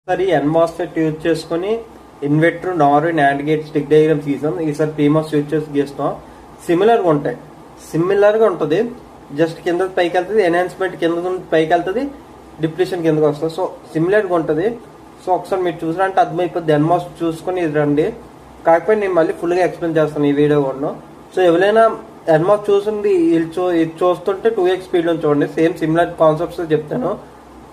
సరే ఎన్మాస్ఫెట్ యూజ్ చేసుకుని ఇన్వర్టర్ నార్ NAND gate stick diagram తీసాం. ఈసారి పీమాస్ యూజ్ చేసి గీస్తాం. సిమిలర్గా ఉంటాయి, సిమిలర్గా ఉంటుంది. జస్ట్ కింద పైకి వెళ్తుంది, ఎన్హాన్స్మెంట్ కింద పైకి వెళ్తుంది, డిప్రెషన్ కిందకి వస్తుంది. సో సిమిలర్గా ఉంటుంది. సో ఒకసారి మీరు చూసారంటే అర్థమైపోద్ది. ఎన్మాస్ చూసుకొని ఇది రండి. కాకపోతే నేను మళ్ళీ ఫుల్గా ఎక్స్ప్లెయిన్ చేస్తాను ఈ వీడియో కూడా. సో ఎవరైనా ఎన్మాస్ చూసింది ఇది చూస్తుంటే 2x స్పీడ్లో చూడండి. సేమ్ సిమిలర్ కాన్సెప్ట్స్ చెప్తాను.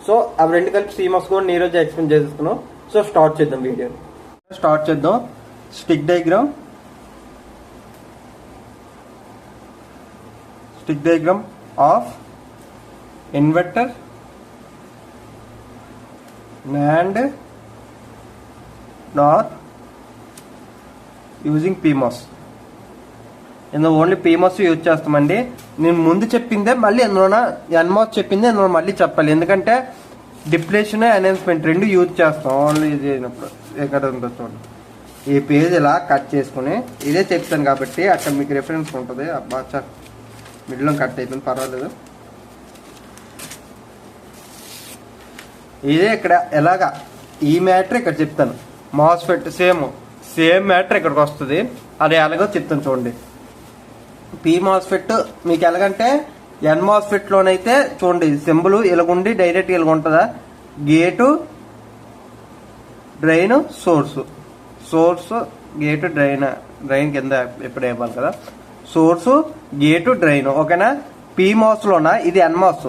సో అవి రెండు కలిపి సీమాస్ కూడా ఈ రోజు ఎక్స్ప్లెయిన్ చేస్తున్నాం. సో స్టార్ట్ చేద్దాం వీడియోని. స్టార్ట్ చేద్దాం. Stick diagram of inverter NAND NOR using PMOS. ఇందులో ఓన్లీ PMOS యూజ్ చేస్తామండి. నేను ముందు చెప్పిందే మళ్ళీ ఎందులోన NMOS చెప్పిందే ఎందులో మళ్ళీ చెప్పాలి. ఎందుకంటే డిప్లేషన్ ఎన్హాన్స్మెంట్ రెండు యూజ్ చేస్తాం ఓన్లీ ఇది అయినప్పుడు. ఎక్కడ ఉందో చూడండి. ఈ పేజ్ ఇలా కట్ చేసుకుని ఇదే చెప్తాను కాబట్టి అక్కడ మీకు రెఫరెన్స్ ఉంటుంది. అబ్బా మిడిల్లో కట్ అయిపోయింది, పర్వాలేదు. ఇదే ఇక్కడ ఎలాగా ఈ మ్యాటర్ ఇక్కడ చెప్తాను. మాస్ఫెట్ సేమ్ మ్యాటర్ ఇక్కడికి వస్తుంది. అది ఎలాగో చెప్తాను చూడండి. పీ మాస్ఫెట్ మీకు ఎలాగంటే ఎన్మాస్ఫెట్ లోనైతే చూడండి సింబల్ ఇలాగుండి డైరెక్ట్ ఇలాగ ఉంటుందా. Gate drain source gate drain కింద ఎప్పుడు ఇవ్వాలి కదా. సోర్స్ గేటు డ్రైన్ ఓకేనా. పీమాస్ లోన ఇది ఎన్మాస్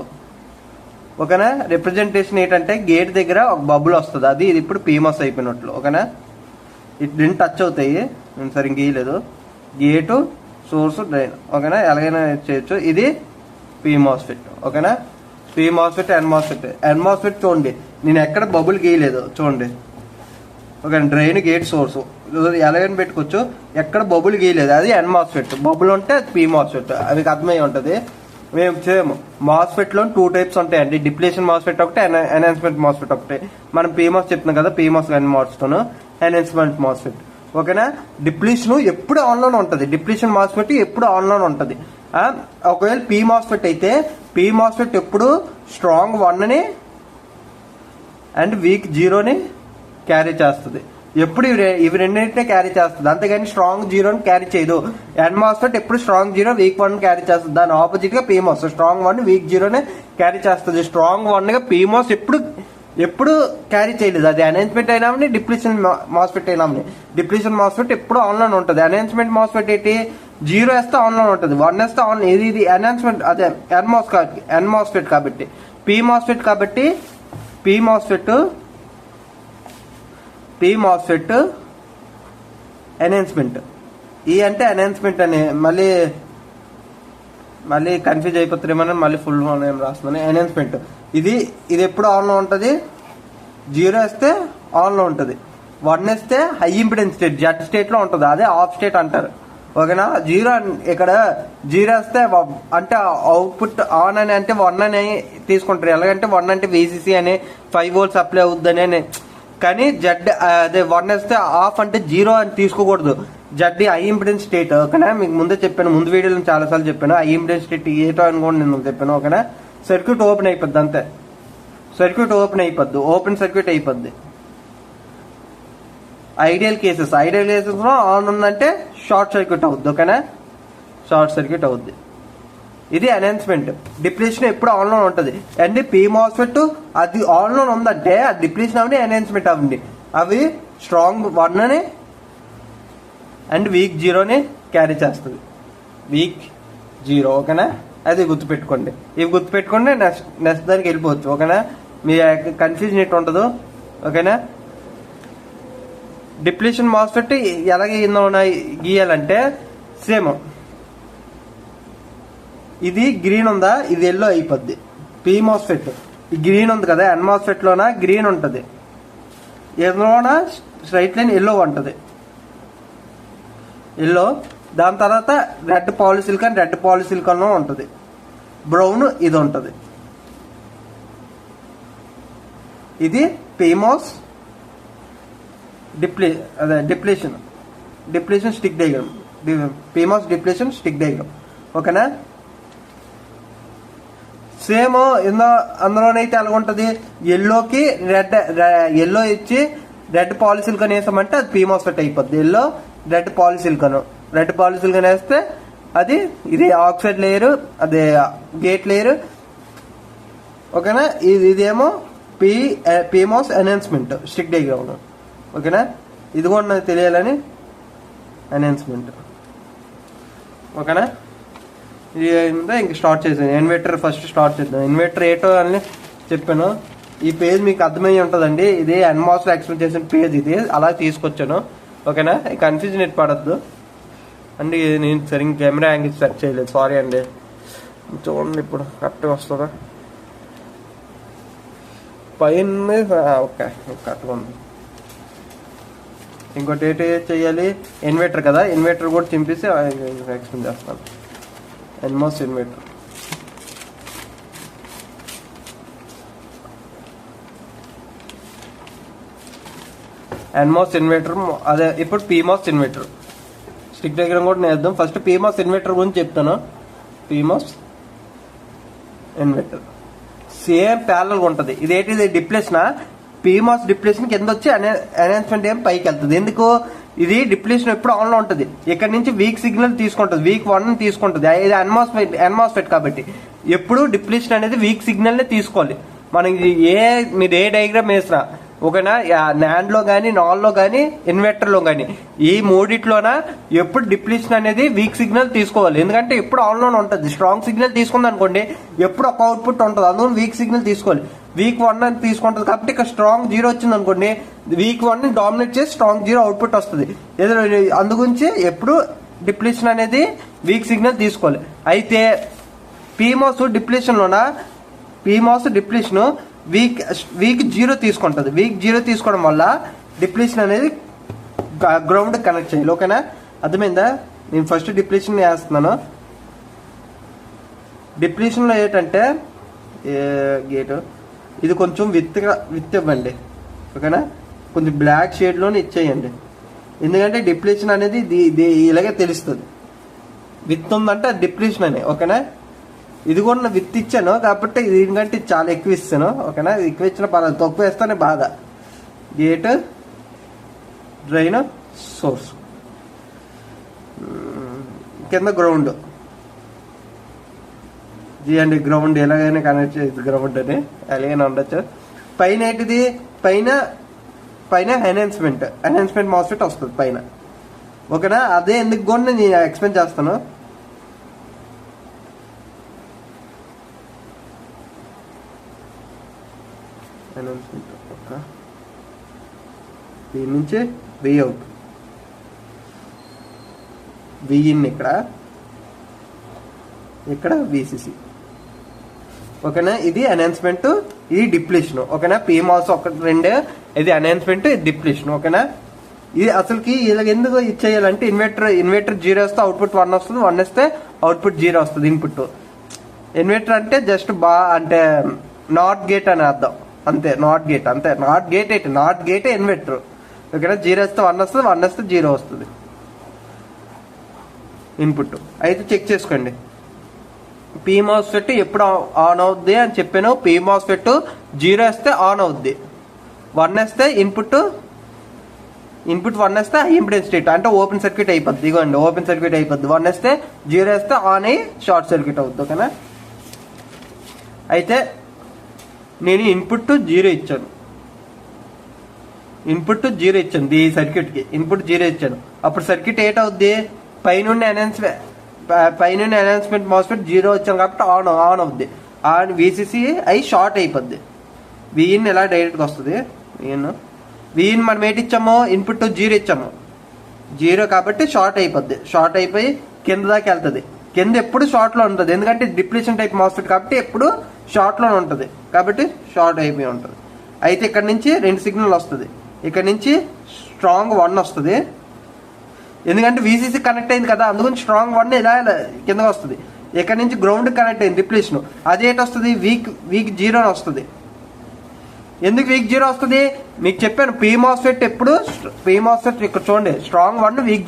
ఓకేనా. రిప్రజెంటేషన్ ఏంటంటే గేట్ దగ్గర ఒక బబుల్ వస్తుంది, అది ఇది ఇప్పుడు పీమాస్ అయిపోయినట్లు ఓకేనా. ఇటు రెండు టచ్ అవుతాయి, నేను సరిగ్గా గీయలేదు. గేటు సోర్స్ డ్రైన్ ఓకేనా, ఎలాగైనా చేయొచ్చు. ఇది పీమాస్ఫెట్ ఓకేనా. పీమాస్ఫెట్ ఎన్మాస్ఫెట్ చూడండి నేను ఎక్కడ బబుల్ గీయలేదు చూడండి ఓకే. డ్రైన్ గేట్ సోర్స్ ఎలాగైనా పెట్టుకోవచ్చు, ఎక్కడ బబుల్ గీయలేదు, అది ఎన్మాస్ఫెట్. బబుల్ ఉంటే పీమాస్ఫెట్, అవి అర్థమై ఉంటుంది. మేము సేమ్ మాస్ఫెట్ లో 2 టైప్స్ ఉంటాయండి. డిప్లేషన్ మాస్ఫెట్ ఒకటి, ఎన్హాన్స్మెంట్ మాస్ఫెట్ ఒకటి. మనం పీమాస్ చెప్తున్నాం కదా, పీమాస్ ఎన్మాస్తోను ఎన్హాన్స్మెంట్ మాస్ఫెట్ ఓకేనా. డిప్లీషన్ ఎప్పుడు ఆన్లోనే ఉంటుంది. డిప్లీషన్ మాస్ఫెట్ ఎప్పుడు ఆన్లోనే ఉంటుంది. ఒకవేళ పీ మాస్ఫెట్ అయితే పీ మాస్ఫెట్ ఎప్పుడు స్ట్రాంగ్ 1ని అండ్ వీక్ 0ని క్యారీ చేస్తుంది. ఎప్పుడు ఇవి రెండింటినే క్యారీ చేస్తుంది, అంతేగాని స్ట్రాంగ్ 0ని క్యారీ చేయదు. ఎన్మాస్ఫెట్ ఎప్పుడు స్ట్రాంగ్ 0 వీక్ 1 క్యారీ చేస్తుంది. దాని ఆపోజిట్ గా పీమాస్ స్ట్రాంగ్ 1 వీక్ 0ని క్యారీ చేస్తుంది. స్ట్రాంగ్ 1 గా పీమాస్ ఎప్పుడు క్యారీ చేయలేదు. అది ఎన్హాన్స్మెంట్ అయినామని డిప్లీషన్ మాస్ఫెట్ అయినామని. డిప్లీషన్ మాస్ఫెట్ ఎప్పుడు ఆన్లైన్ ఉంటుంది. ఎన్హాన్స్మెంట్ మాస్ఫెట్ ఏంటి 0 వేస్తే ఆన్లైన్ ఉంటుంది, 1 వేస్తే ఆన్. ఇది ఎన్హాన్స్మెంట్ అదే ఎన్మాస్ఫెట్ కాబట్టి. పీ మాస్ఫెట్ కాబట్టి పీ మాస్ఫెట్ ఎన్హాన్స్మెంట్. ఈ అంటే ఎన్హాన్స్మెంట్ అని మళ్ళీ కన్ఫ్యూజ్ అయిపోతారేమని మళ్ళీ ఫుల్ ఏం రాస్తున్నాను. ఎన్హాన్స్మెంట్ ఇది ఎప్పుడు ఆన్లో ఉంటుంది. 0 వేస్తే ఆన్లో ఉంటుంది, 1 వేస్తే high impedance state Z state లో ఉంటుంది, అదే ఆఫ్ స్టేట్ అంటారు ఓకేనా. 0 ఇక్కడ 0 వేస్తే అంటే అవుట్పుట్ ఆన్ అని అంటే 1 అని తీసుకుంటారు. ఎలాగంటే 1 అంటే VCC అని 5 volts అప్లై అవుద్దని. కానీ జెడ్ అదే 1 వేస్తే ఆఫ్ అంటే 0 అని తీసుకోకూడదు. జెడ్ హై ఇంపిడెన్స్ స్టేట్ ఓకేనా. మీకు ముందే చెప్పాను, ముందు వీడియోలో చాలా సార్లు చెప్పాను. హై ఇంపిడెన్స్ స్టేట్ ఏటో అని కూడా నేను చెప్పాను ఓకేనా. సర్క్యూట్ ఓపెన్ అయిపోద్ది అంతే. ఓపెన్ సర్క్యూట్ అయిపోద్ది. ఐడియల్ కేసెస్ లో ఆన్ ఉందంటే షార్ట్ సర్క్యూట్ అవుద్ది ఓకేనా. ఇది ఎన్హాన్స్మెంట్. డిప్లేషన్ ఎప్పుడు ఆన్లో ఉంటుంది. అండ్ పీ మాస్ఫెట్ అది ఆన్లో ఉందంటే అది డిప్లేషన్ అవ్వండి, ఎన్హాన్స్మెంట్ అవ్వండి, అవి స్ట్రాంగ్ 1ని అండ్ వీక్ 0ని క్యారీ చేస్తుంది. వీక్ 0 ఓకేనా. అది గుర్తుపెట్టుకోండి. ఇవి గుర్తుపెట్టుకోండి, నెక్స్ట్ దానికి వెళ్ళిపోవచ్చు ఓకేనా. మీ కన్ఫ్యూజన్ ఎట్టు ఉండదు ఓకేనా. డిప్లేషన్ మాస్ఫెట్ ఎలాగే గీయాలంటే సేమ్ ఇది గ్రీన్ ఉందా, ఇది ఎల్లో అయిపోద్ది. పీ మాస్ఫెట్ గ్రీన్ ఉంది కదా, ఎన్మాస్ఫెట్ లోన గ్రీన్ ఉంటుంది, ఎల్లోన స్ట్రైట్ లైన్ ఎల్లో ఉంటుంది. ఎల్లో దాని తర్వాత రెడ్ పాలిసిలికాన్ లో ఉంటుంది. బ్రౌన్ ఇది ఉంటుంది. ఇది PMOS depletion stick diagram. PMOS depletion stick diagram ఓకేనా. సేమ్ అందులోనైతే ఎలా ఉంటుంది, ఎల్లోకి ఎల్లో ఇచ్చి రెడ్ పాలిసిలికాన్ వేసామంటే అది పీమోస్ఫెట్ అయిపోద్ది. ఎల్లో రెడ్ పాలిసిలికాన్ వేస్తే అది ఇది ఆక్సైడ్ లేయర్, అదే గేట్ లేయర్. ఓకేనా, ఇదేమో పీమోస్ ఎన్హాన్స్మెంట్ స్టిక్ డయాగ్రామ్. ఓకేనా, ఇది కూడా నాకు తెలియాలని ఎన్హాన్స్మెంట్. ఓకేనా, ఇది అయిందా ఇంక స్టార్ట్ చేసాను. ఇన్వర్టర్ ఫస్ట్ స్టార్ట్ చేద్దాం. ఇన్వర్టర్ ఏటో అని చెప్పాను. ఈ పేజ్ మీకు అర్థమయ్యి ఉంటుందండి. ఇది ఎన్మాస్ లో ఎక్స్ప్లెయిన్ చేసిన పేజ్ ఇది, అలా తీసుకొచ్చాను. ఓకేనా, కన్ఫ్యూజన్ ఎట్ పడద్దు అండి. నేను సరిగ్గా కెమెరా యాంగిల్ సెట్ చేయలేదు, సారీ అండి. చూడండి ఇప్పుడు కరెక్ట్గా వస్తుందా పైన. ఓకే కరెక్ట్గా ఉంది. ఇంకోటి ఏంటి చేయాలి, ఇన్వర్టర్ కదా, ఇన్వర్టర్ కూడా చింపేసి ఎక్స్ప్లెయిన్ చేస్తాను. NMOS inverter. ఎన్మాస్ ఇన్వర్టర్ అదే ఇప్పుడు పీమాస్ ఇన్వర్టర్ స్టిక్ డయాగ్రామ్ కూడా నేద్దాం. ఫస్ట్ పీమాస్ ఇన్వర్టర్ గురించి చెప్తాను. పీమాస్ ఇన్వర్టర్ సేమ్ ప్యారల్ గా ఉంటది. ఇదేంటి డిప్లేషన్, పీమాస్ డిప్లేషన్ కింద వచ్చి ఎన్హాన్స్మెంట్ ఏం పైకి వెళ్తుంది. ఎందుకు, ఇది డిప్లేషన్ ఎప్పుడు ఆన్ లో ఉంటుంది. ఇక్కడ నుంచి వీక్ సిగ్నల్ తీసుకుంటుంది, వీక్ 1 తీసుకుంటుంది. ఇది ఎన్మాస్ఫెట్ కాబట్టి ఎప్పుడు డిప్లేషన్ అనేది వీక్ సిగ్నల్ నే తీసుకోవాలి. మనకి మీరు ఏ డయాగ్రామ్ వేసినా ఓకేనా, నాండ్ లో గానీ, నాన్ లో గానీ, ఇన్వర్టర్ లో గానీ, ఈ మూడిట్లోన ఎప్పుడు డిప్లీషన్ అనేది వీక్ సిగ్నల్ తీసుకోవాలి. ఎందుకంటే ఎప్పుడు ఆన్ లోనే ఉంటుంది. స్ట్రాంగ్ సిగ్నల్ తీసుకుంది అనుకోండి ఎప్పుడు ఒక అవుట్పుట్ ఉంటుంది, అందుకని వీక్ సిగ్నల్ తీసుకోవాలి. వీక్ 1 అని తీసుకుంటుంది కాబట్టి ఇక్కడ స్ట్రాంగ్ 0 వచ్చింది అనుకోండి, వీక్ 1 ని డామినేట్ చేసి స్ట్రాంగ్ 0 అవుట్పుట్ వస్తుంది. అందుగురించి ఎప్పుడు డిప్లీషన్ అనేది వీక్ సిగ్నల్ తీసుకోవాలి. అయితే పీమాస్ డిప్లీషన్ వీక్ 0 తీసుకుంటుంది. వీక్ 0 తీసుకోవడం వల్ల డిప్లీషన్ అనేది గ్రౌండ్ కనెక్ట్ చేయాలి. ఓకేనా, అర్థమైందా? నేను ఫస్ట్ డిప్లీషన్ వేస్తున్నాను. డిప్లీషన్ లో ఏంటంటే గేట్ ఇది కొంచెం విత్ ఇవ్వండి. ఓకేనా, కొంచెం బ్లాక్ షేడ్ లోనే ఇచ్చేయండి. ఎందుకంటే డిప్లీషన్ అనేది ఇలాగే తెలుస్తుంది. విత్ ఉందంటే డిప్లీషన్ అని. ఓకేనా, ఇది కూడా విత్ ఇచ్చాను కాబట్టి దీనికంటే చాలా ఎక్కువ ఇస్తాను. ఓకేనా, ఎక్కువ ఇచ్చిన పర్వాలేదు, తక్కువ వేస్తానే బాధ. గేట్ డ్రైన్ సోర్స్ కింద గ్రౌండ్ అండి. గ్రౌండ్ ఎలాగైనా కనెక్ట్ చేసి గ్రౌండ్ అని ఎలాగైనా ఉండొచ్చు. పైన ఏంటిది, పైన ఎన్హాన్స్మెంట్ మాస్ఫెట్ వస్తుంది పైన. ఓకేనా, అదే ఎందుకు కూడా నేను ఎక్స్ప్లెయిన్ చేస్తాను. దీని నుంచి Vout, Vin ఇక్కడ VCC. ఓకేనా, ఇది ఎన్హాన్స్మెంట్, ఇది డిప్లీషన్. ఓకేనా, పీమాస్ ఒకటి రెండే, ఇది ఎన్హాన్స్మెంట్, ఇది డిప్లీషన్. ఓకేనా, ఇది అసలుకి ఇలా ఎందుకు ఇచ్చేయాలంటే ఇన్వర్టర్ 0 వస్తే అవుట్పుట్ 1 వస్తుంది, 1 వస్తే అవుట్పుట్ 0 వస్తుంది ఇన్పుట్. ఇన్వర్టర్ అంటే జస్ట్ అంటే నాట్ గేట్ అని అర్థం అంతే. Not gate inverter. ఓకేనా, 0 వస్తే 1 వస్తుంది, 1 వస్తే 0 వస్తుంది ఇన్పుట్. అయితే చెక్ చేసుకోండి. పీమాస్ఫెట్ ఎప్పుడు ఆన్ అవుద్ది అని చెప్పాను. పీమాస్ఫెట్ 0 వస్తే ఆన్ అవుద్ది, 1 వస్తే ఇన్పుట్ 1 వస్తే ఇంపిడెన్స్ స్టేట్ అంటే ఓపెన్ సర్క్యూట్ అయిపోద్ది. ఇగోండి ఓపెన్ సర్క్యూట్ అయిపోద్ది. 1 వస్తే 0 వస్తే ఆన్ అయ్యి షార్ట్ సర్క్యూట్ అవుద్ది. ఓకేనా, అయితే నేను ఇన్పుట్ 0 ఇచ్చాను. ఈ సర్క్యూట్ కి ఇన్పుట్ 0 ఇచ్చాను. అప్పుడు సర్క్యూట్ ఏటవుద్ది, పైనుండి ఎన్హాన్స్మెంట్ మాస్ఫెట్ 0 వచ్చాను కాబట్టి ఆన్ అవుద్ది. ఆన్ VCC అయి షార్ట్ అయిపోద్ది. Vin ఎలా డైరెక్ట్ గా వస్తుంది. Vin మనం ఏంటి ఇచ్చాము, ఇన్పుట్ 0 ఇచ్చాము. 0 కాబట్టి షార్ట్ అయిపోద్ది. షార్ట్ అయిపోయి కింద దాకా వెళ్తుంది. కింద ఎప్పుడు షార్ట్ లో ఉంటుంది, ఎందుకంటే డిప్లీషన్ టైప్ మాస్ఫెట్ కాబట్టి ఎప్పుడు షార్ట్ లోనే ఉంటుంది, కాబట్టి షార్ట్ అయిపోయి ఉంటుంది. అయితే ఇక్కడ నుంచి 2 సిగ్నల్ వస్తుంది. ఇక్కడ నుంచి స్ట్రాంగ్ 1 వస్తుంది, ఎందుకంటే VCC కనెక్ట్ అయింది కదా, అందుకని స్ట్రాంగ్ 1 ఇలా కిందకి వస్తుంది. ఇక్కడ నుంచి గ్రౌండ్ కనెక్ట్ అయింది డిప్లీషన్, అది ఏంటి వస్తుంది, వీక్ 0 అని వస్తుంది. ఎందుకు వీక్ 0 వస్తుంది మీకు చెప్పాను. పీమాస్ఫెట్ ఎప్పుడు ఇక్కడ చూడండి, స్ట్రాంగ్ 1 వీక్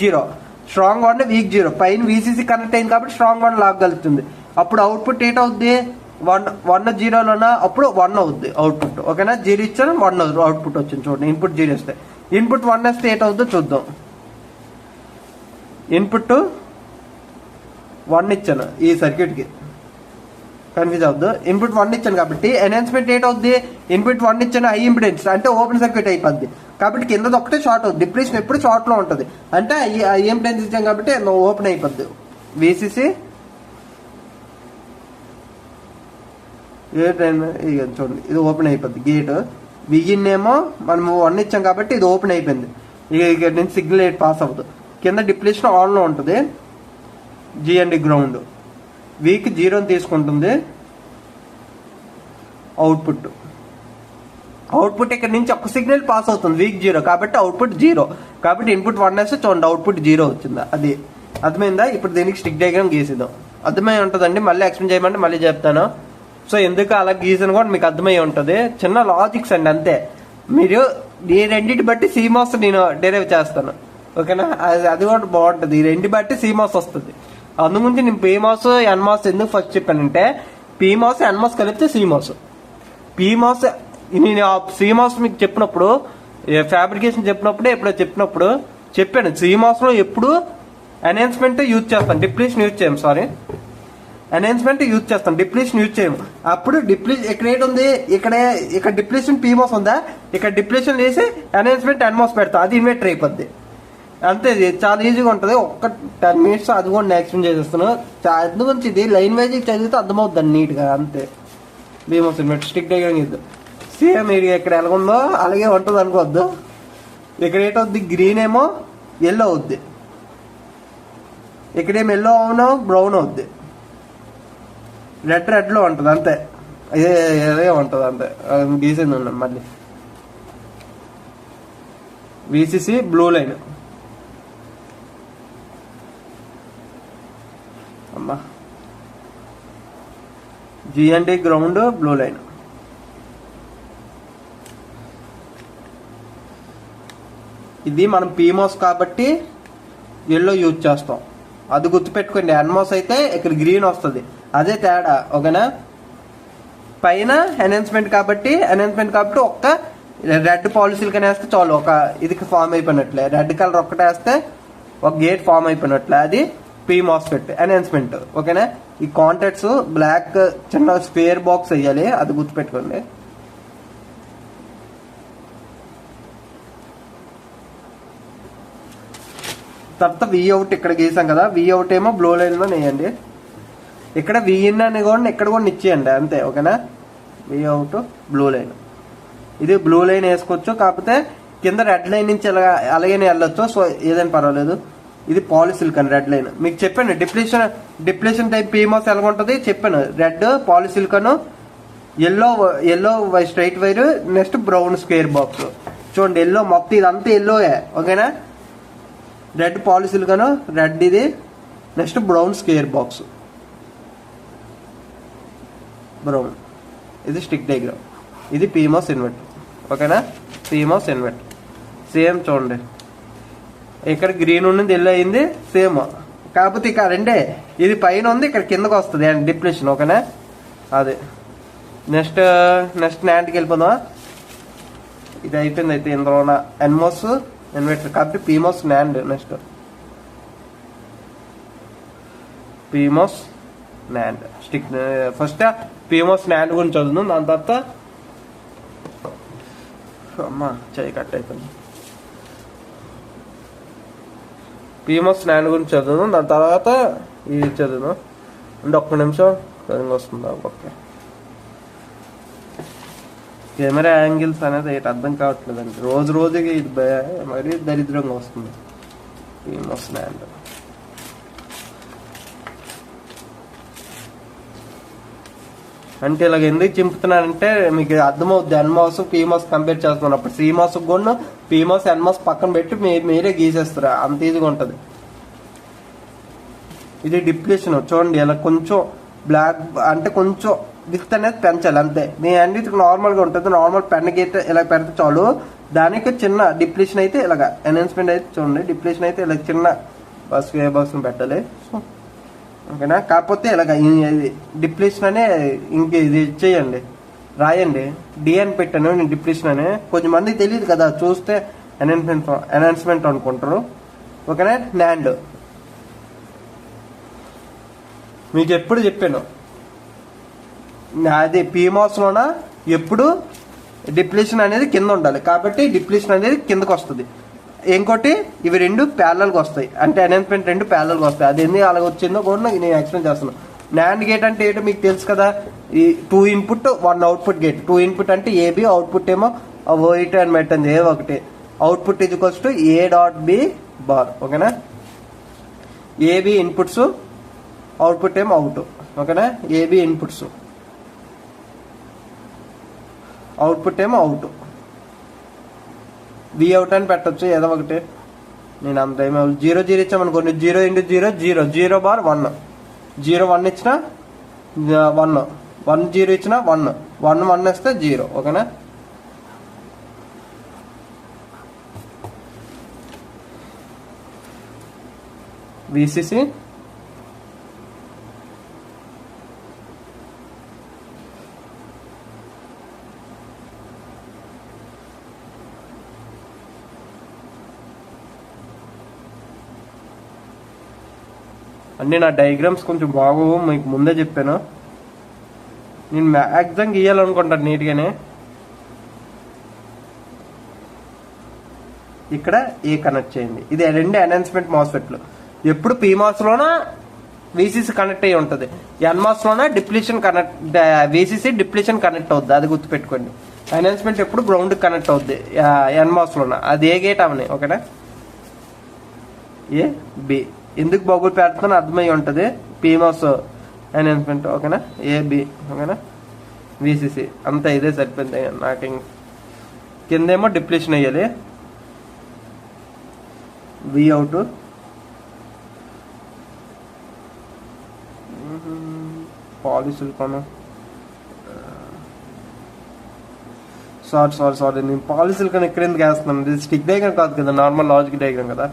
0 పైన VCC కనెక్ట్ అయింది కాబట్టి స్ట్రాంగ్ 1 లాగలుగుతుంది. అప్పుడు అవుట్పుట్ ఏటవుద్ది, 0లోనా అప్పుడు 1 అవుద్ది అవుట్పుట్. ఓకేనా, 0 ఇచ్చాను 1 అవుట్పుట్ వచ్చింది. చూడండి, ఇన్పుట్ 0 ఇస్తే ఇన్పుట్ 1 వేస్తే ఏటవుద్దో చూద్దాం. ఇన్పుట్ 1 ఇచ్చాను, ఈ సర్క్యూట్కి కన్ఫ్యూజ్ అవుద్దు. ఇన్పుట్ 1 ఇచ్చాను కాబట్టి ఎన్హాన్స్మెంట్ ఏటవుద్ది, ఇన్పుట్ 1 ఇచ్చాను హై ఇంపిడెన్స్ అంటే ఓపెన్ సర్క్యూట్ అయిపోద్ది. కాబట్టి కిందది ఒకటే షార్ట్ అవుతుంది. డిప్రెషన్ ఎప్పుడు షార్ట్ లో ఉంటుంది అంటే హై ఇంపిడెన్స్ ఇచ్చాం కాబట్టి ఓపెన్ అయిపోద్ది. విసిసి చూడండి, ఇది ఓపెన్ అయిపోద్ది గేట్. విగిన్ ఏమో మనం 1 ఇచ్చాం కాబట్టి ఇది ఓపెన్ అయిపోయింది. ఇక్కడ నుంచి సిగ్నల్ పాస్ అవ్వదు. కింద డిప్లేషన్ ఆన్లో ఉంటుంది. జిఎండి గ్రౌండ్ వీక్ 0 తీసుకుంటుంది. అవుట్పుట్ ఇక్కడ నుంచి ఒక సిగ్నల్ పాస్ అవుతుంది వీక్ 0 కాబట్టి అవుట్పుట్ 0. కాబట్టి ఇన్పుట్ 1 వేస్తే చూడండి అవుట్పుట్ 0 వచ్చిందా. అది అర్థమైందా? ఇప్పుడు దీనికి స్టిక్ డయాగ్రామ్ గీసిద్దాం. అర్థమై ఉంటుందండి. మళ్ళీ ఎక్స్ప్లెయిన్ చేయమంటే మళ్ళీ చెప్తాను. సో ఎందుకు అలా గీసిన కూడా మీకు అర్థమై ఉంటుంది. చిన్న లాజిక్స్ అండి అంతే. మీరు ఈ రెండింటి బట్టి CMOS నేను డెరైవ్ చేస్తాను. ఓకేనా, అది కూడా బాగుంటుంది. ఈ రెండు బట్టి CMOS వస్తుంది. అందుగురించి నేను PMOS NMOS ఎందుకు ఫస్ట్ చెప్పానంటే PMOS NMOS కలిపితే CMOS. నేను CMOS మీకు చెప్పినప్పుడు ఫ్యాబ్రికేషన్ చెప్పినప్పుడే ఎప్పుడో చెప్పాను. CMOS లో ఎప్పుడు ఎన్హాన్స్మెంట్ యూజ్ చేస్తాను, డిప్లీషన్ యూజ్ చేయము. ఎన్హాన్స్మెంట్ యూజ్ చేస్తాం, డిప్లీషన్ యూజ్ చేయము. అప్పుడు డిప్లీషన్ ఇక్కడ ఏంటుంది, ఇక్కడ డిప్లీషన్ PMOS ఉందా, ఇక్కడ డిప్లీషన్ వేసి ఎన్హాన్స్మెంట్ NMOS పెడతాం, అది ఇన్వర్టర్ అయిపోద్ది. అంతే, చాలా ఈజీగా ఉంటుంది. ఒక్క 10 minutes అది కూడా నేను ఎక్స్ప్లెయిన్ చేసేస్తాను. అందుగురించి ఇది లైన్ వైజ్ చదివితే అర్థమవుతుంది నీట్గా. అంతే. PMOS ఇన్వర్టర్ స్టిక్ డయాగ్రామ్ ఇద్దాం. సేమ్ ఇది ఇక్కడ ఎలాగుందో అలాగే ఉంటుంది అనుకోవద్దు. ఇక్కడ ఏంటవుద్ది, గ్రీన్ ఏమో ఎల్లో అవుద్ది, ఇక్కడేమో ఎల్లో అవునో బ్రౌన్ అవుద్ది, రెడ్లో ఉంటుంది. అంతే, ఇదే ఉంటుంది. అంతే గీసింది ఉన్నాం. మళ్ళీ VCC బ్లూ లైన్ అమ్మా, GND గ్రౌండ్ బ్లూ లైన్. ఇది మనం PMOS కాబట్టి ఎల్లో యూజ్ చేస్తాం, అది గుర్తుపెట్టుకోండి. NMOS అయితే ఇక్కడ గ్రీన్ వస్తుంది, అదే తేడా. ఓకేనా, పైన ఎన్హాన్స్మెంట్ కాబట్టి ఒక్క రెడ్ పాలిసిలికాన్ వేస్తే చాలు, ఒక ఇది ఫామ్ అయిపోయినట్లే. రెడ్ కలర్ ఒక్కటే వేస్తే ఒక గేట్ ఫామ్ అయిపోయినట్లే. అది PMOSFET ఎన్హాన్స్మెంట్. ఓకేనా, ఈ కాంటాక్ట్స్ బ్లాక్ చిన్న స్క్వేర్ బాక్స్ వేయాలి, అది గుర్తుపెట్టుకోండి. తర్వాత Vout ఇక్కడ గీసాం కదా, Vout ఏమో బ్లూ లైన్ లో వేయండి. ఇక్కడ Vin అని కూడా ఇక్కడ కూడా ఇచ్చేయండి. అంతే. ఓకేనా, Vout బ్లూ లైన్, ఇది బ్లూ లైన్ వేసుకోవచ్చు. కాకపోతే కింద రెడ్ లైన్ నుంచి అలాగే వెళ్ళొచ్చు. సో ఏదైనా పర్వాలేదు. ఇది పాలిసిలికాన్ రెడ్ లైన్ మీకు చెప్పాను. డిప్లేషన్ టైప్ PMOS ఎలా ఉంటుంది చెప్పాను. Red polysilicon, yellow straight wire, next brown square box. చూడండి, ఎల్లో మొత్తం ఇదంతా ఎల్లోయే. ఓకేనా, రెడ్ పాలిసిలికాన్, రెడ్ ఇది, next brown square box, brown. ఇది స్టిక్ డయాగ్రామ్. ఇది PMOS ఇన్వర్టర్. ఓకేనా, PMOS ఇన్వర్టర్ సేమ్. చూడండి, ఇక్కడ గ్రీన్ ఉన్నది ఎల్లో అయింది సేమ్. కాకపోతే ఇక రెండే, ఇది పైన ఉంది, ఇక్కడ కిందకు వస్తుంది అండ్ డిప్లేషన్. ఓకేనా, అదే. నెక్స్ట్ NANDకి వెళ్ళిపోదామా. ఇది అయిపోయింది. అయితే ఇందులో NMOS ఇన్వర్టర్ కాబట్టి PMOS NAND. Next PMOS NAND stick. First PMOS NAND గురించి చదువుతుంది, దాని తర్వాత అమ్మా చేయి కట్ అయిపోయింది. PMOS NAND గురించి చదువును, దాని తర్వాత ఇది చదువును. అంటే ఒక్క నిమిషం సరిగ్గా వస్తుందా. ఓకే, కెమెరా యాంగిల్స్ అనేది ఏంటి అర్థం కావట్లేదండి. రోజుకి ఇది మరీ దరిద్రంగా వస్తుంది. PMOS NAND అంటే ఇలాగ ఎందుకు చింపుతున్నానంటే మీకు అర్థమవుద్ది. NMOS PMOS కంపేర్ చేస్తున్నప్పుడు CMOS కూడా PMOS NMOS పక్కన పెట్టి మీరే గీసేస్తారు, అంత ఈజీగా ఉంటుంది. ఇది డిప్లేషన్. చూడండి, ఇలా కొంచెం బ్లాక్ అంటే కొంచెం విత్ అనేది పెంచాలి అంతే. మీ అన్నిటికి నార్మల్గా ఉంటుంది. నార్మల్ పెన్ గీత ఇలా పెడితే చాలు. దానికి చిన్న డిప్లేషన్ అయితే ఇలాగా, ఎన్హాన్స్మెంట్ అయితే చూడండి, డిప్లేషన్ అయితే ఇలా చిన్న స్క్వేర్ బాక్స్ పెట్టాలి. సో ఓకేనా. కాకపోతే ఇలాగ డిప్లీషన్ అనే ఇంక ఇది చేయండి, రాయండి. డి అని పెట్టాను నేను డిప్లీషన్ అని. కొంచెంమందికి తెలియదు కదా, చూస్తే ఎన్హాన్స్మెంట్ అనుకుంటారు. ఓకేనా. నాండ్ మీకు ఎప్పుడు చెప్పాను, అది పీమాస్లోన ఎప్పుడు డిప్లీషన్ అనేది కింద ఉండాలి, కాబట్టి డిప్లీషన్ అనేది కిందకు వస్తుంది. ఇంకోటి ఇవి రెండు ప్యారలల్గా వస్తాయి, అంటే ఎన్హాన్స్మెంట్ రెండు ప్యారలల్గా వస్తాయి. అది ఎందుకు అలా వచ్చిందో కూడా నేను ఎక్స్ప్లెయిన్ చేస్తున్నాను. నాండ్ గేట్ అంటే ఏంటో మీకు తెలుసు కదా, ఈ 2 ఇన్పుట్ 1 అవుట్పుట్ గేట్. 2 ఇన్పుట్ అంటే ఏబి, అవుట్పుట్ ఏమో ఓయిట్ అని పెట్టండి, ఏదో ఒకటి. Output equals to A dot B bar. ఓకేనా. ఏబి ఇన్పుట్స్, అవుట్పుట్ ఏమో అవుట్. ఓకేనా. ఏబి ఇన్పుట్స్, అవుట్పుట్ ఏమో అవుట్. వి అవుట్ అని పెట్టచ్చు ఏదో ఒకటి. నేను అంత ఏమో 0 0 ఇచ్చామనుకోండి, 0 × 0 0, 0 బార్ 1, 0 1 ఇచ్చిన 1, 1 0 ఇచ్చిన 1, 1 1 ఇస్తే 0. ఓకేనా. విసిసి అన్నీ నా డయాగ్రామ్స్ కొంచెం బాగోవు, మీకు ముందే చెప్పాను. నేను మ్యాక్సిమం గీయాలనుకుంటాను నీట్గానే. ఇక్కడ ఏ కనెక్ట్ చేయండి. ఇది రెండు ఎన్హాన్స్మెంట్ మాస్ఫెట్లు. ఎప్పుడు పీమాస్లోన వీసీసీ కనెక్ట్ అయ్యి ఉంటుంది, ఎన్మాస్లోన depletion connect, VCC depletion connect అవుద్ది, అది గుర్తుపెట్టుకోండి. ఎన్హాన్స్మెంట్ ఎప్పుడు గ్రౌండ్ కనెక్ట్ అవుద్ది ఎన్మాస్లోన, అది ఏ గేట్ అవని. ఓకేనా. ఏ బి ఎందుకు బొగ్గులు పెడుతున్నా అర్థమై ఉంటుంది. PMOS enhancement. ఓకేనా. A B. ఓకేనా. విసిసి అంతా ఇదే సరిపోయింది నాకు. కిందేమో డిప్లీషన్ అయ్యాలి. V out, polysilicon. సారీ నేను పాలిసిలికాన్ ఇక్కడ ఎందుకు వేస్తున్నాను, ఇది స్టిక్ డయాగ్రామ్ కాదు కదా, నార్మల్ లాజిక్ డయాగ్రామ్ కదా.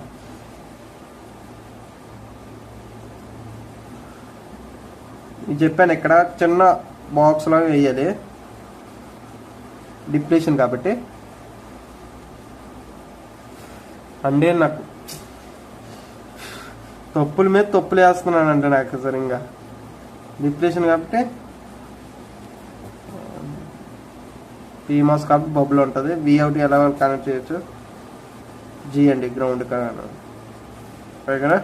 చెప్పాను ఇక్కడ చిన్న బాక్స్ లాగా వేయాలి, డిప్లీషన్ కాబట్టి. అంటే నాకు తప్పుల మీద తప్పులు వేస్తున్నానంటే నాకు సరిగ్గా డిప్లీషన్ కాబట్టి. పీమాస్ కాబట్టి బబుల్ ఉంటుంది. వి అవుట్ ఎలా కనెక్ట్ చేయొచ్చు, జీ అండి గ్రౌండ్ కదా.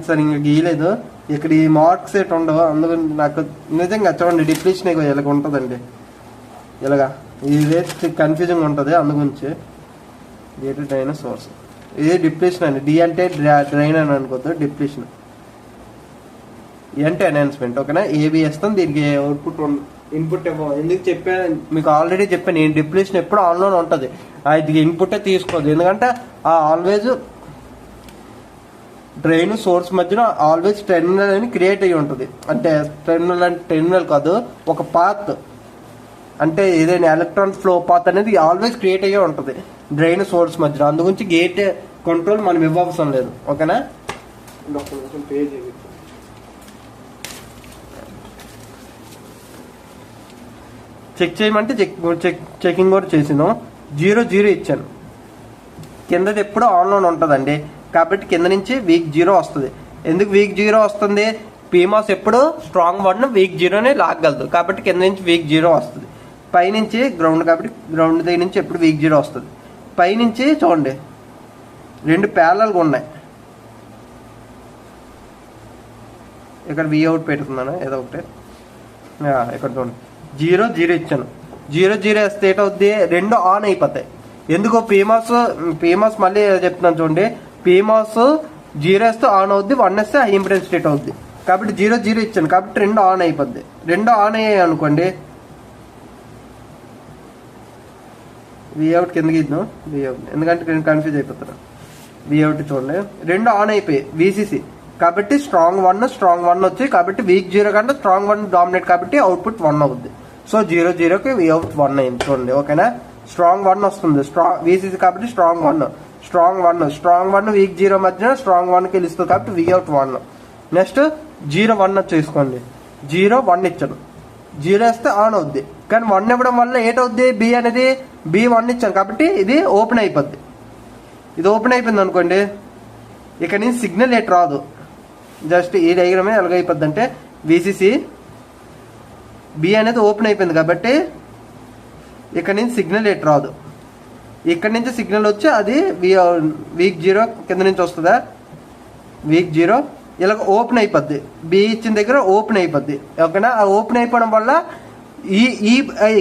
సరిగ్గా గీయలేదు ఇక్కడ, ఈ మార్క్స్ ఎట్ ఉండవు, అందుకని నాకు నిజంగా చూడండి డిప్లీషన్ ఇలాగ ఉంటుందండి, ఇలాగా ఇదే కన్ఫ్యూజింగ్ ఉంటుంది. అందుగురించి గేట్ డ్రైన్ సోర్స్, ఇది డిప్లీషన్ అండి. డి అంటే డ్రైన్ అని అనుకోద్దు, డిప్లీషన్. అంటే ఎన్హాన్స్మెంట్. ఓకేనా. ఏబి వేస్తాం, దీనికి అవుట్పుట్ ఇన్పుట్ ఏమో. ఎందుకు చెప్పాను మీకు, ఆల్రెడీ చెప్పాను, ఈ డిప్లీషన్ ఎప్పుడు ఆన్లోనే ఉంటుంది, ఇది ఇన్పుటే తీసుకోదు. ఎందుకంటే ఆల్వేజ్ డ్రైన్ సోర్స్ మధ్యన ఆల్వేస్ టెర్మినల్ అని క్రియేట్ అయ్యి ఉంటుంది. అంటే టెర్మినల్ అంటే టెర్మినల్ కాదు, ఒక పాత్, అంటే ఏదైనా ఎలక్ట్రాన్ ఫ్లో పాత్ అనేది ఆల్వేస్ క్రియేట్ అయ్యే ఉంటుంది డ్రైన్ సోర్స్ మధ్యలో. అందుగురించి గేట్ కంట్రోల్ మనం ఇవ్వవసరం లేదు. ఓకేనా. చెక్ చేయమంటే చెకింగ్ కూడా చేసినాం. 0 0 ఇచ్చాను, కిందది ఎప్పుడు ఆన్లోనే ఉంటుందండి, కాబట్టి కింద నుంచి వీక్ 0 వస్తుంది. ఎందుకు వీక్ 0 వస్తుంది, పీమాస్ ఎప్పుడు స్ట్రాంగ్ 1 వీక్ 0ని లాగగలదు, కాబట్టి కింద నుంచి వీక్ 0 వస్తుంది. పైనుంచి గ్రౌండ్, కాబట్టి గ్రౌండ్ దగ్గర నుంచి ఎప్పుడు వీక్ 0 వస్తుంది. పైనుంచి చూడండి రెండు ప్యారలల్గా ఉన్నాయి. ఇక్కడ వి అవుట్ పెడుతున్నాను ఏదో ఒకటి. ఇక్కడ చూడండి 0 0 ఇచ్చాను. 0 0 వేస్తే ఏటవుద్ది, రెండు ఆన్ అయిపోతాయి. ఎందుకో పీమాస్ మళ్ళీ చెప్తున్నాను చూడండి, పీమాస్ 0 వేస్తే ఆన్ అవుద్ది, 1 వేస్తే హై ఇంపిడెన్స్ స్టేట్ అవుద్ది. కాబట్టి 0 0 ఇచ్చాను, కాబట్టి రెండు ఆన్ అయిపోద్ది. రెండు ఆన్ అయ్యాయి అనుకోండి, విఅవుట్ కిందకి ఇద్దాం, విఅవుట్, ఎందుకంటే నేను కన్ఫ్యూజ్ అయిపోతాను. విఅవుట్ చూడండి రెండు ఆన్ అయిపోయాయి, విసిసి. కాబట్టి స్ట్రాంగ్ 1 వచ్చి, కాబట్టి వీక్ 0 కంటే స్ట్రాంగ్ 1 డామినేట్, కాబట్టి అవుట్పుట్ 1 అవుద్ది. సో 0 0కి విఅవుట్ 1 అయింది చూడండి. ఓకేనా. స్ట్రాంగ్ 1 వస్తుంది, విసిసి కాబట్టి స్ట్రాంగ్ 1 వీక్ 0 మధ్యన స్ట్రాంగ్ 1కి వెళ్ళిస్తుంది, కాబట్టి విఅవుట్ 1. నెక్స్ట్ 0 1 తీసుకోండి. 0 1 ఇచ్చాను. 0 వేస్తే ఆన్ అవుద్ది. కానీ 1 ఇవ్వడం వల్ల ఏటవుద్ది, బి అనేది బి 1 ఇచ్చాను కాబట్టి ఇది ఓపెన్ అయిపోద్ది. ఇది ఓపెన్ అయిపోయింది అనుకోండి, ఇక్కడ నుంచి సిగ్నల్ ఎటు రాదు. జస్ట్ ఈ డయాగ్రామే ఎలాగైపోద్ది అంటే విసిసి బి అనేది ఓపెన్ అయిపోయింది కాబట్టి ఇక్కడ నుంచి సిగ్నల్ ఎటు రాదు. ఇక్కడ నుంచి సిగ్నల్ వచ్చి అది వీక్ 0 కింద నుంచి వస్తుందా, వీక్ 0 ఇలా ఓపెన్ అయిపోద్ది. బి ఇచ్చిన దగ్గర ఓపెన్ అయిపోద్ది. ఓకేనా? ఆ ఓపెన్ అయిపోవడం వల్ల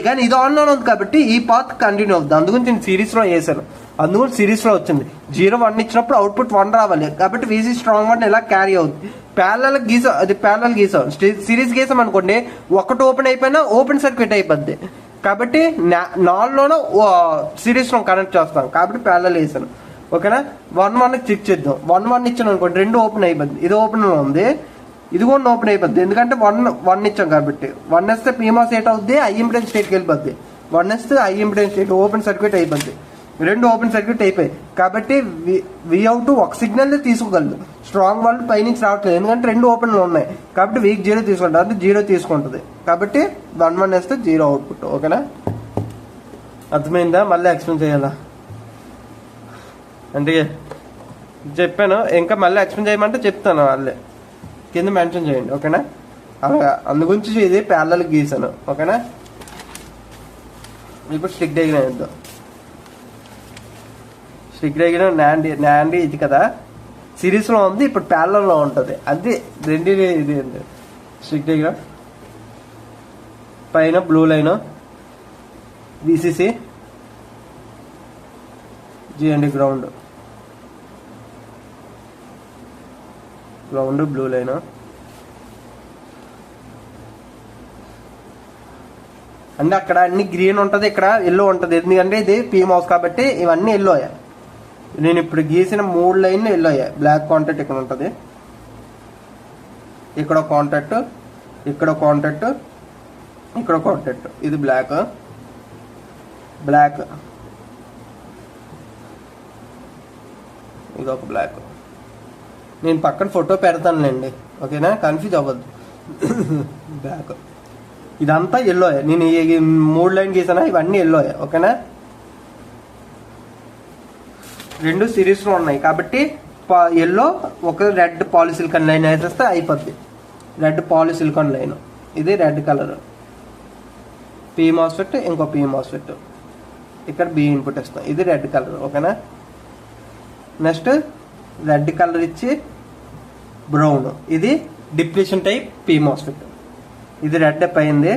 కానీ ఇది ఆన్లో ఉంది కాబట్టి ఈ పాత్ కంటిన్యూ అవుతుంది. అందుగురించి నేను సిరీస్లో వేసాను. అందుకని సిరీస్లో వచ్చింది. 0 1 ఇచ్చినప్పుడు అవుట్పుట్ 1 రావాలి కాబట్టి వీసీ స్ట్రాంగ్ 1 ఇలా క్యారీ అవుతుంది. ప్యారలల్ గీసాం, అది ప్యారలల్ గీసాం. సిరీస్ గీసాం అనుకోండి, ఒకటి ఓపెన్ అయిపోయినా ఓపెన్ సర్క్యూట్ అయిపోద్ది కాబట్టి 4లోనూ సిరీస్లో కనెక్ట్ చేస్తాం కాబట్టి ప్యారలల్ వేసాను. ఓకేనా? 1 1 చెక్ చేద్దాం. 1 1 ఇచ్చాను అనుకోండి, 2 ఓపెన్ అయిపోద్ది. ఇది ఓపెన్ ఉంది, ఇది కూడా ఓపెన్ అయిపోద్ది. ఎందుకంటే 1 1 ఇచ్చాం కాబట్టి 1 వేస్తే పీమాస్ స్టేట్ అవుద్ది, ఐ ఇంపిడెన్స్ స్టేట్కి వెళ్ళిపోద్ది. 1 వేస్తే I impedance state open circuit అయిపోద్ది. 2 ఓపెన్ సర్క్యూట్ అయిపోయి కాబట్టి Vout ఒక సిగ్నల్ తీసుకోగలదు. స్ట్రాంగ్ 1 పైనుంచి రావట్లేదు ఎందుకంటే 2 ఓపెన్లు ఉన్నాయి కాబట్టి వీక్ 0 తీసుకుంటుంది, అంటే 0 తీసుకుంటుంది కాబట్టి 1 1 వేస్తే 0 అవుట్పుట్. ఓకేనా? అర్థమైందా? మళ్ళీ ఎక్స్ప్లెయిన్ చేయాలా అంటే చెప్పాను, ఇంకా మళ్ళీ ఎక్స్ప్లెయిన్ చేయమంటే చెప్తాను, వాళ్ళే కింద మెన్షన్ చేయండి. ఓకేనా? అలాగా అందుగురించి ఇది ప్యారలల్ గీసాను. ఓకేనా? ఇప్పుడు స్టిక్ డయాగ్రామ్ వేద్దాం. స్టిక్ డయాగ్రామ్ నాండి ఇది కదా, సిరీస్లో ఉంది, ఇప్పుడు ప్యారలల్లో ఉంటుంది. అది రెండు ఇది స్టిక్ డయాగ్రామ్. పైన బ్లూ లైన్ విసిసి, జి అండి గ్రౌండ్ బ్లూ లైన్. అంటే అక్కడ అన్ని గ్రీన్ ఉంటుంది, ఇక్కడ ఎల్లో ఉంటుంది. ఎందుకంటే ఇది పీమాస్ కాబట్టి ఇవన్నీ ఎల్లో అయ్యాయి. నేను ఇప్పుడు గీసిన 3 లైన్లు ఎల్లో అయ్యాయి. బ్లాక్ కాంటాక్ట్ ఇక్కడ ఉంటుంది, ఇక్కడ కాంటాక్ట్, ఇక్కడ కాంటాక్ట్, ఇక్కడ కాంటాక్ట్. ఇది బ్లాక్, ఇది ఒక బ్లాక్. నేను పక్కన ఫోటో పెడతానులేండి. ఓకేనా? కన్ఫ్యూజ్ అవ్వద్దు. బ్లాక్ ఇదంతా ఎల్లో. నేను 3 లైన్ గీసానా, ఇవన్నీ ఎల్లో. ఓకేనా? 2 సిరీస్లో ఉన్నాయి కాబట్టి ఎల్లో, ఒక రెడ్ పాలిసిలికాన్ లైన్ వేసేస్తే అయిపోద్ది. రెడ్ పాలిసిలికాన్ లైన్, ఇది రెడ్ కలర్. పీ మాస్ఫెట్, ఇంకో పీ మాస్ఫెట్, ఇక్కడ బి ఇన్పుట్ ఇస్తాం. ఇది రెడ్ కలర్. ఓకేనా? నెక్స్ట్ రెడ్ కలర్ ఇచ్చి బ్రౌన్, ఇది డిప్లీషన్ టైప్ పీ మాస్ఫెట్. ఇది రెడ్ అయింది,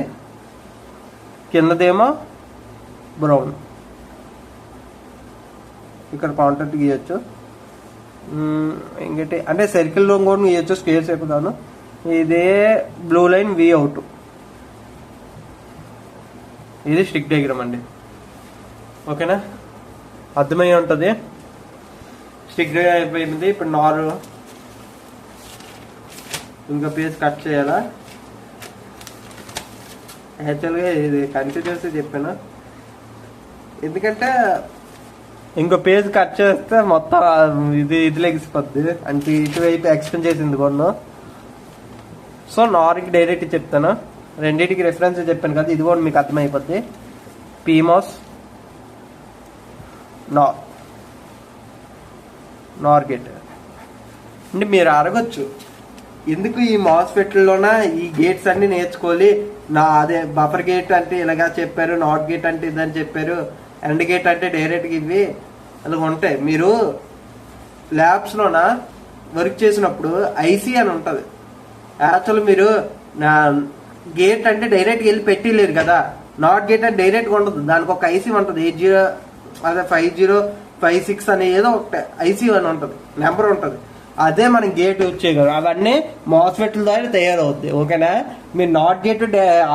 కిందదేమో బ్రౌన్. ఇక్కడ కాంటాక్ట్ గీయచ్చు. ఇంకటి అంటే సర్కిల్లో కూడా గీయచ్చు, స్క్వేర్స్ అయిపోతాను. ఇదే బ్లూ లైన్ Vout. ఇది స్టిక్ డయాగ్రామ్ అండి. ఓకేనా? అర్థమై ఉంటుంది. స్టిక్ డయాగ్రామ్ అయిపోయింది. ఇప్పుడు ఇంకా పీస్ కట్ చేయాలా? యాక్చువల్గా ఇది కన్ఫ్యూజ్ చేస్తే చెప్పాను, ఎందుకంటే ఇంకో పేజ్ కట్ చేస్తే మొత్తం ఇది లెగిసిపోద్ది. అంటే ఇటువైపు ఎక్స్ప్లెయిన్ చేసింది కొన్ను. సో నార్కి డైరెక్ట్ చెప్తాను. రెండింటికి రెఫరెన్స్ చెప్పాను కదా, ఇది కూడా మీకు అర్థమైపోద్ది. పీమాస్ నార్ గేట్. అంటే మీరు అడగొచ్చు, ఎందుకు ఈ మాస్ఫెట్లోన ఈ గేట్స్ అన్ని నేర్చుకోవాలి, అదే బఫర్ గేట్ అంటే ఇలాగా చెప్పారు, నాట్ గేట్ అంటే ఇదని చెప్పారు, ఎండ్ గేట్ అంటే డైరెక్ట్గా ఇవి అలా ఉంటాయి. మీరు ల్యాబ్స్లోన వర్క్ చేసినప్పుడు ఐసీ అని ఉంటుంది. యాక్చువల్ మీరు గేట్ అంటే డైరెక్ట్గా వెళ్ళి పెట్టలేరు కదా, నాట్ గేట్ అంటే డైరెక్ట్గా ఉండదు, దానికి ఒక ఐసీ ఉంటుంది. 80 అదే 5056 అనే ఏదో ఒక ఐసీ అని ఉంటుంది, నెంబర్ ఉంటుంది. అదే మనం గేట్ యూజ్ చేయగలం. అవన్నీ మాస్ఫెట్ల ద్వారా తయారవుద్ది. ఓకేనా? మీరు నాట్ గేట్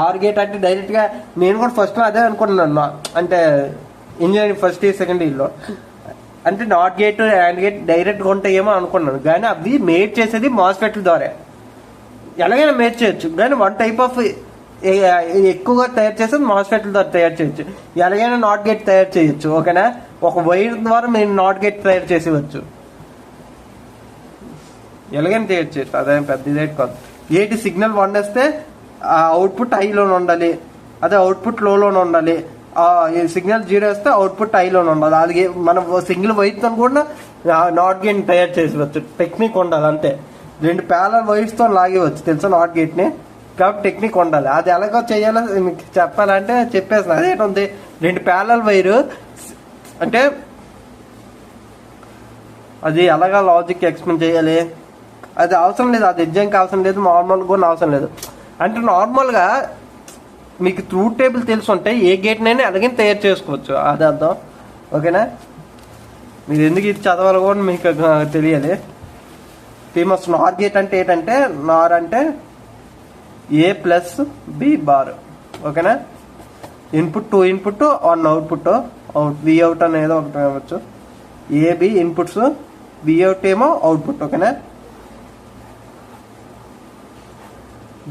ఆర్ గేట్ అంటే డైరెక్ట్గా, నేను కూడా ఫస్ట్లో అదే అనుకుంటున్నాను. అంటే ఇంజనీరింగ్ ఫస్ట్ ఇయర్ సెకండ్ ఇయర్లో అంటే నాట్ గేట్ అండ్ గేట్ డైరెక్ట్గా ఉంటాయేమో అనుకున్నాను. కానీ అవి మేడ్ చేసేది మాస్ఫెట్ల ద్వారా. ఎలాగైనా మేడ్ చేయొచ్చు, కానీ 1 టైప్ ఆఫ్ ఎక్కువగా తయారు చేసేది మాస్ఫెట్ల ద్వారా తయారు చేయొచ్చు. ఎలాగైనా నాట్ గేట్ తయారు చేయొచ్చు. ఓకేనా? ఒక వైర్ ద్వారా మీరు నాట్ గేట్ తయారు చేసేవచ్చు, ఎలాగైనా చేయొచ్చు. అదేం పెద్ద ఇదే కాదు. ఏంటి సిగ్నల్ 1 వేస్తే అవుట్పుట్ హైలోనే ఉండాలి, అదే అవుట్పుట్ లోలోనే ఉండాలి. సిగ్నల్ 0 వేస్తే అవుట్పుట్ హైలోనే ఉండాలి. అది మనం సింగిల్ వైర్తో కూడా నాట్ గేట్ తయారు చేసేవచ్చు. టెక్నిక్ ఉండాలి అంతే. 2 ప్యారలల్ వైర్స్తో లాగేవచ్చు తెలుసా నాట్ గేట్ని. కాబట్టి టెక్నిక్ ఉండాలి. అది ఎలాగో చేయాలో మీకు చెప్పాలంటే చెప్పేసిన. అదేంటుంది 2 ప్యారలల్ వైరు అంటే అది ఎలాగా లాజిక్ ఎక్స్ప్లెయిన్ చేయాలి, అది అవసరం లేదు. అది ఎగ్జామ్కి అవసరం లేదు, నార్మల్గా కూడా అవసరం లేదు. అంటే నార్మల్గా మీకు ట్రూత్ టేబుల్ తెలిసి ఉంటే ఏ గేట్నైనా అలాగే తయారు చేసుకోవచ్చు. అది అర్థం. ఓకేనా? మీరు ఎందుకు ఇది చదవాలి కూడా మీకు తెలియాలి. ఫేమస్ నార్ గేట్ అంటే ఏంటంటే, నార్ అంటే ఏ ప్లస్ బి బార్. ఓకేనా? Input 2 input 1 output. V out అనేది ఒకటి అవ్వచ్చు. ఏబి ఇన్పుట్స్, వి అవుట్ ఏమో అవుట్పుట్. ఓకేనా?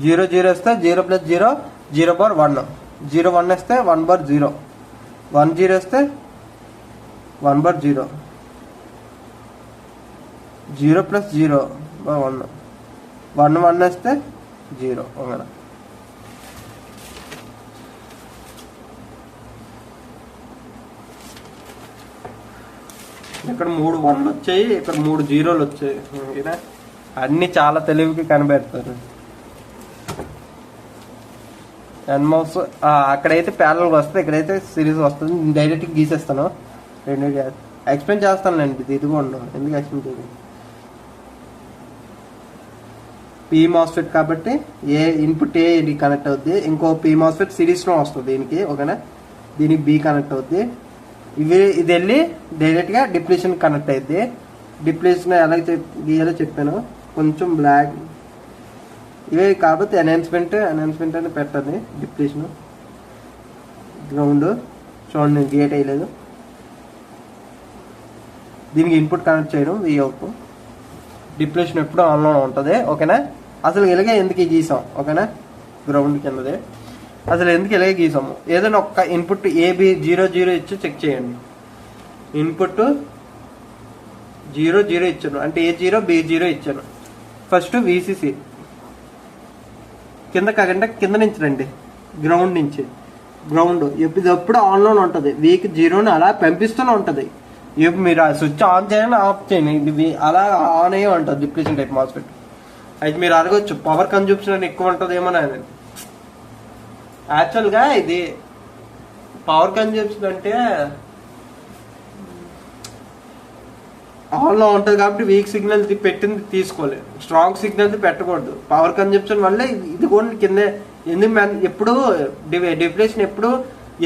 0 0 వస్తే 0 ప్లస్ 0 0 బార్ 1. 0 1 వస్తే 1 బార్ 0. 1 0 వస్తే 1 బార్ 0. 0 plus 0 bar 1. 1 1 వస్తే 0. ఓకేనా? ఇక్కడ 3 1లు వచ్చాయి, ఇక్కడ 3 0లు వచ్చాయి. ఓకేనా? అన్ని చాలా తెలివికి కనిపెడతారు. ఎన్మౌస్ అక్కడైతే ప్యారల్ వస్తుంది, ఇక్కడైతే సిరీస్ వస్తుంది. డైరెక్ట్గా గీసేస్తాను. 2 ఎక్స్ప్లెయిన్ చేస్తానులేండి. ఇది కూడా ఉండవు, ఎందుకు ఎక్స్ప్లెయిన్ చేయాలి. పీ మాస్ఫెట్ కాబట్టి ఏ ఇన్పుట్ ఏ ఇది కనెక్ట్ అవుద్ది, ఇంకో పీ మాస్ఫెట్ సిరీస్లో వస్తుంది దీనికి. ఓకేనా? దీనికి బి కనెక్ట్ అవుద్ది. ఇది వెళ్ళి డైరెక్ట్గా డిప్లీషన్ కనెక్ట్ అవుద్ది. డిప్లీషన్ ఎలా గీయాలో చెప్పాను. కొంచెం బ్లాక్ ఇవే కాకపోతే ఎన్హాన్స్మెంట్ అని పెట్టండి. డిప్లీషన్ గ్రౌండ్ చూడండి, నేను గేట్ వేయలేదు. దీనికి ఇన్పుట్ కనెక్ట్ చేయడం వి అవుట్. డిప్లీషన్ ఎప్పుడు ఆన్లో ఉంటుంది. ఓకేనా? అసలు ఇలాగే ఎందుకు గీసాం? ఓకేనా? గ్రౌండ్ కిందదే అసలు ఎందుకు ఇలాగే గీసాము. ఏదైనా ఒక్క ఇన్పుట్ ఏబి 0 0 ఇచ్చి చెక్ చేయండి. ఇన్పుట్ 0 0 ఇచ్చాను అంటే A0 B0 ఇచ్చాను. ఫస్ట్ విసిసి కింద కాకుండా కింద నుంచి రండి, గ్రౌండ్ నుంచి. గ్రౌండ్ ఎప్పుడు ఆన్లోనే ఉంటుంది. వీక్ 0ని అలా పంపిస్తూనే ఉంటుంది. మీరు ఆ స్విచ్ ఆన్ చేయండి, ఆఫ్ చేయండి, ఇది అలా ఆన్ అయ్యే ఉంటుంది డిప్లీషన్ టైప్ మాస్ఫెట్. అయితే మీరు అడగచ్చు పవర్ కన్జంప్షన్ ఎక్కువ ఉంటుంది ఏమో అని. యాక్చువల్గా ఇది పవర్ కన్జంప్షన్ అంటే ఆన్లో ఉంటుంది కాబట్టి వీక్ సిగ్నల్ పెట్టింది తీసుకోవాలి, స్ట్రాంగ్ సిగ్నల్ పెట్టకూడదు. పవర్ కన్జంప్షన్ వల్లే ఇది కూడా కింద ఎందుకు ఎప్పుడు డిప్లేషన్ ఎప్పుడు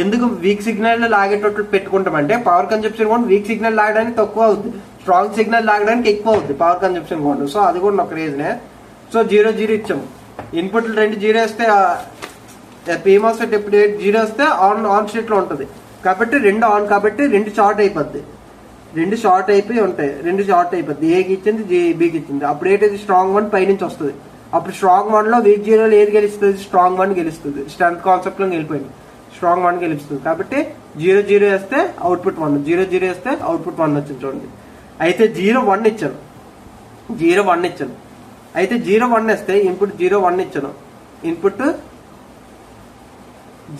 ఎందుకు వీక్ సిగ్నల్ లాగేటట్లు పెట్టుకుంటామంటే పవర్ కన్జంప్షన్ కూడా వీక్ సిగ్నల్ లాగడానికి తక్కువ అవుతుంది, స్ట్రాంగ్ సిగ్నల్ లాగడానికి ఎక్కువ అవుతుంది పవర్ కన్జంప్షన్ కూడా. సో అది కూడా ఒక రీజనే. సో 0 0 ఇచ్చాము. ఇన్పుట్లు 2 0 వేస్తే పీమాస్ఫెట్ ఎప్పుడు 0 వస్తే ఆన్ స్టేట్ లో ఉంటుంది కాబట్టి 2 ఆన్ కాబట్టి 2 షార్ట్ అయిపోద్ది. 2 షార్ట్ అయిపోయి ఉంటాయి, 2 షార్ట్ అయిపోద్ది. ఏకి ఇచ్చింది బీకి ఇచ్చింది. అప్పుడు ఏంటంటే స్ట్రాంగ్ 1 పైనుంచి వస్తుంది. అప్పుడు స్ట్రాంగ్ 1 లో వీక్ 0 ఏది గెలుస్తుంది? స్ట్రాంగ్ 1 గెలుస్తుంది. స్ట్రెంత్ కాన్సెప్ట్ లో వెళ్ళిపోయింది, స్ట్రాంగ్ 1 గెలుస్తుంది. కాబట్టి 0 0 వేస్తే అవుట్పుట్ 1, 0 0 వేస్తే అవుట్పుట్ 1 వచ్చింది చూడండి. అయితే 0 1 ఇచ్చాను, 0 1 ఇచ్చాను. అయితే 0 1 వేస్తే ఇన్పుట్ 0 1 ఇచ్చాను, ఇన్పుట్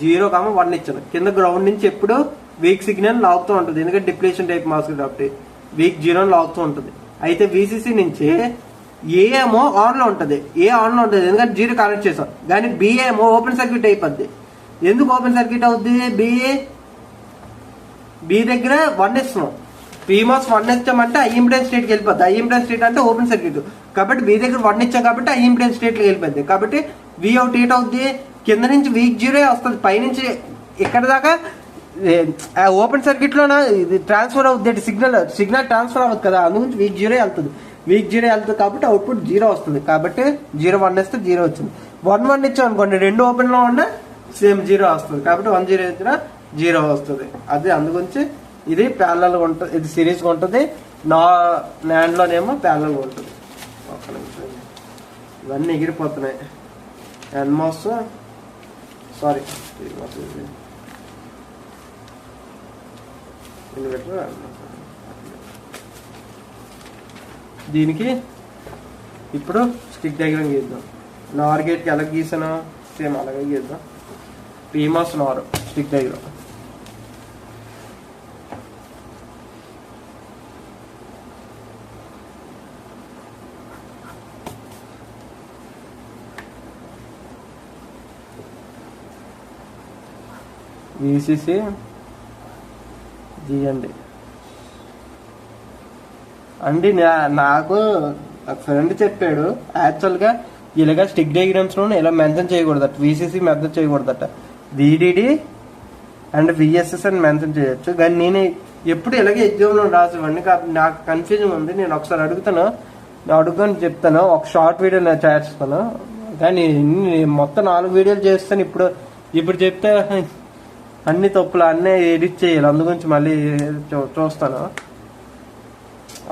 0 1 ఇచ్చాను. కింద గ్రౌండ్ నుంచి ఎప్పుడు వీక్ సిగ్నల్ లాగుతూ ఉంటుంది, ఎందుకంటే డిప్లేషన్ టైప్ మాస్క్ కాబట్టి వీక్ 0 లాగుతూ ఉంటుంది. అయితే విసిసి నుంచి ఏ ఏమో ఆన్ లో ఉంటుంది, ఏ ఆన్ లో ఉంటుంది ఎందుకంటే 0 కనెక్ట్ చేసాం. కానీ బి ఏమో ఓపెన్ సర్క్యూట్ అయిపోద్ది. ఎందుకు ఓపెన్ సర్క్యూట్ అవుద్ది? బి దగ్గర 1 ఇస్తున్నాం. పీమాస్ 1 ఇచ్చామంటే ఐ ఇంపిడెన్స్ స్టేట్కి వెళ్ళిపోద్ది. ఐ ఇంపిడెన్స్ స్టేట్ అంటే ఓపెన్ సర్క్యూట్ కాబట్టి బి దగ్గర 1 ఇచ్చాం కాబట్టి ఐ ఇంపిడెన్స్ స్టేట్కి వెళ్ళిపోద్ది. కాబట్టి వి అవుట్ ఏట్ అవుద్ది, కింద నుంచి వీక్ 0 వస్తుంది, పైనుంచి ఇక్కడ దాకా ఓపెన్ సర్క్యూట్ లోన ఇది ట్రాన్స్ఫర్ అవుతుంది. సిగ్నల్ ట్రాన్స్ఫర్ అవ్వదు కదా, అందుగురించి వీక్ 0 వెళ్తుంది. వీక్ 0 వెళ్తుంది కాబట్టి అవుట్పుట్ 0 వస్తుంది. కాబట్టి 0 1 వేస్తే 0 వచ్చింది. 1 1 ఇచ్చాం అనుకోండి, 2 ఓపెన్ లో ఉన్న సేమ్ 0 వస్తుంది. కాబట్టి 1 0 ఇచ్చినా 0 వస్తుంది. అదే అందుగురించి ఇది ప్యారలల్ గా ఉంటుంది, ఇది సిరీస్ గా ఉంటుంది. నాండ్ లోనేమో ప్యారలల్ గా ఉంటుంది. ఒక్క నిమిషం, ఇవన్నీ ఎగిరిపోతున్నాయి. ఎన్మాస్ సారీ దీనికి ఇప్పుడు స్టిక్ డయాగ్రామ్ గీద్దాం. నార్ గేట్కి ఎలా గీసాను సేమ్ అలాగే గీద్దాం. PMOS నార్ స్టిక్ డయాగ్రామ్. VCC GND అండి. నాకు ఫ్రెండ్ చెప్పాడు యాక్చువల్గా ఇలాగా స్టిక్ డయాగ్రామ్స్లో ఇలా మెన్షన్ చేయకూడదట, VCC మెన్షన్ చేయకూడదట, VDD అండ్ VSS అని మెన్షన్ చేయొచ్చు. కానీ నేను ఎప్పుడు ఇలాగే ఎగ్జామ్లో రాసేవాడిని కాబట్టి నాకు కన్ఫ్యూజన్ ఉంది. నేను ఒకసారి అడుగుతాను చెప్తాను, ఒక షార్ట్ వీడియో నేను చేస్తాను. కానీ మొత్తం 4 వీడియోలు చేస్తాను. ఇప్పుడు చెప్తే అన్ని తప్పులు అన్నీ ఎడిట్ చేయాలి. అందుగురించి మళ్ళీ చూస్తాను.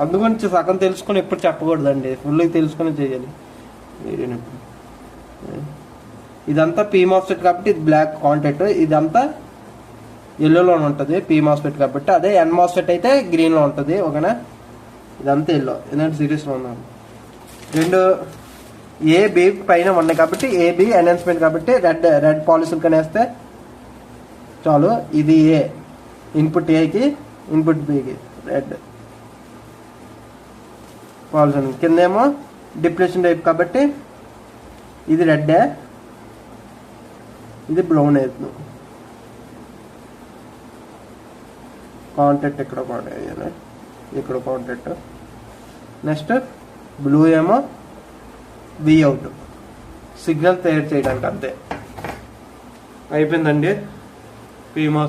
అందుగురించి సగం తెలుసుకొని ఎప్పుడు చెప్పకూడదండి, ఫుల్గా తెలుసుకొని చేయాలి. ఇదంతా PMOSFET కాబట్టి ఇది బ్లాక్ కాంటాక్ట్, ఇదంతా ఎల్లోలో ఉంటుంది PMOSFET కాబట్టి. అదే NMOSFET అయితే గ్రీన్లో ఉంటుంది. ఓకేనా, ఇదంతా ఎల్లో ఎందుకంటే సిరీస్లో ఉన్నాను. 2 AB పైన ఉన్నాయి కాబట్టి AB ఎన్హాన్స్మెంట్ కాబట్టి రెడ్ పాలిసిల్ కనేస్తే చాలు. ఇది ఏ ఇన్పుట్ ఏకి ఇన్పుట్ బికి రెడ్ పాలిసిల్, కిందేమో డిప్రెషన్ టైప్ కాబట్టి ఇది రెడ్, ఇది బ్రౌన్ అవుతుంది. కాంటాక్ట్ ఇక్కడ ఇక్కడ కాంటాక్ట్. నెక్స్ట్ బ్లూ ఏమో V అవుట్ సిగ్నల్ తయారు చేయడానికి. అంతే అయిపోయిందండి PMOS.